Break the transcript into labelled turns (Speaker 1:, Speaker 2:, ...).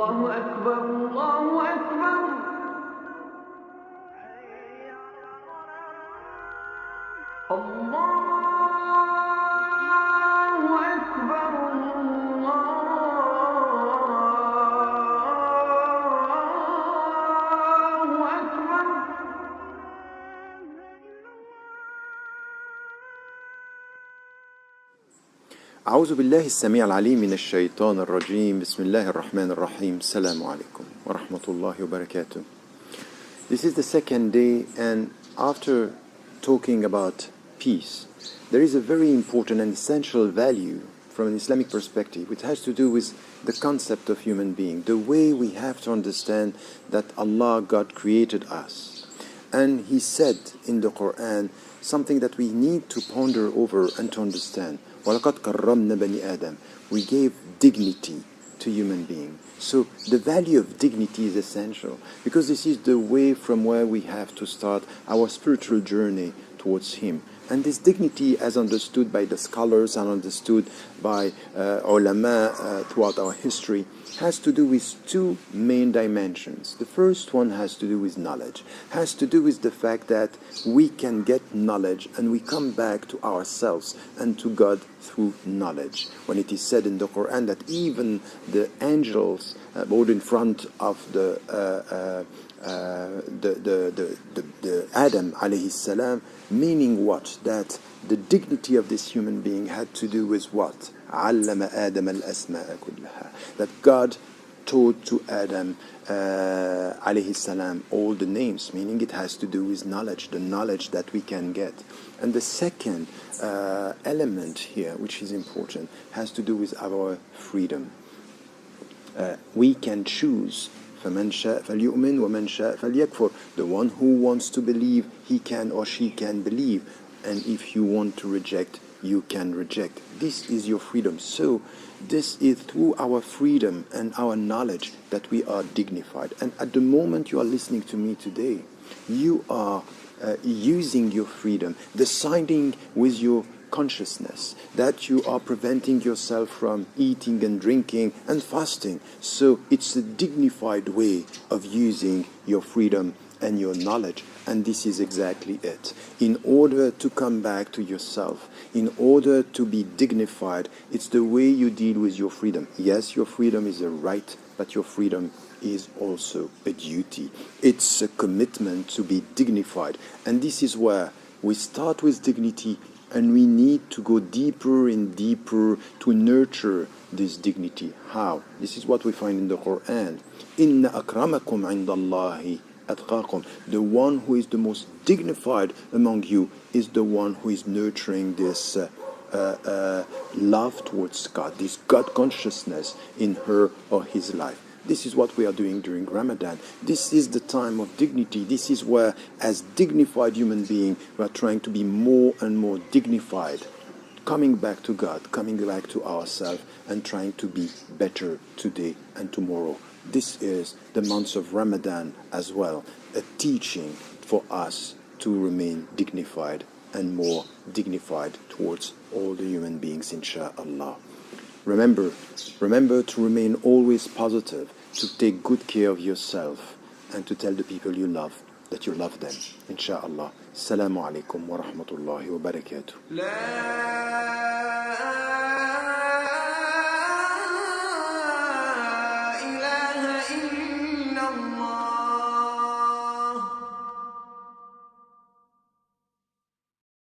Speaker 1: الله أكبر الله أكبر الله أكبر الله أكبر
Speaker 2: أعوذ بالله السميع العليم من الشيطان الرجيم بسم الله الرحمن الرحيم السلام عليكم ورحمة الله وبركاته. This is the second day, and after talking about peace, there is a very important and essential value from an Islamic perspective which has to do with the concept of human being, the way we have to understand that Allah, God, created us. And He said in the Quran something that we need to ponder over and to understand. وَلَقَدْ كَرَّمْنَا بَنِي آدَمَ. We gave dignity to human beings. So the value of dignity is essential, because this is the way from where we have to start our spiritual journey towards Him. And this dignity, as understood by the scholars and understood by ulama throughout our history, has to do with two main dimensions. The first one has to do with knowledge, has to do with the fact that we can get knowledge and we come back to ourselves and to God through knowledge. When it is said in the Quran that even the angels bowed in front of the Adam alayhi salam, meaning what? That the dignity of this human being had to do with what? عَلَّمَ آدَمَ الْأَسْمَاءَ كُلَّهَا. That God taught to Adam alayhi salam all the names, meaning it has to do with knowledge, the knowledge that we can get. And the second element here, which is important, has to do with our freedom. We can choose. فَمَنْ شَاءَ فَلْيُؤْمِنْ وَمَنْ شَاءَ فَلْيَكْفُرْ. The one who wants to believe, he can or she can believe. And if you want to reject, you can reject. This is your freedom. So this is through our freedom and our knowledge that we are dignified. And at the moment you are listening to me today, you are using your freedom, deciding with your consciousness that you are preventing yourself from eating and drinking and fasting. So it's a dignified way of using your freedom and your knowledge. And this is exactly it. In order to come back to yourself, in order to be dignified, it's the way you deal with your freedom. Yes, your freedom is a right, but your freedom is also a duty. It's a commitment to be dignified. And this is where we start with dignity, and we need to go deeper and deeper to nurture this dignity. How? This is what we find in the Quran. إِنَّ أَكْرَمَكُمْ عِنْدَ اللَّهِ أَتْقَاكُمْ. The one who is the most dignified among you is the one who is nurturing this love towards God, this God consciousness in her or his life. This is what we are doing during Ramadan. This is the time of dignity. This is where, as dignified human beings, we are trying to be more and more dignified, coming back to God, coming back to ourselves, and trying to be better today and tomorrow. This is the month of Ramadan as well, a teaching for us to remain dignified and more dignified towards all the human beings, insha'Allah. Remember to remain always positive, to take good care of yourself, and to tell the people you love that you love them, insha'Allah. Assalamu alaikum wa rahmatullahi wa barakatuh.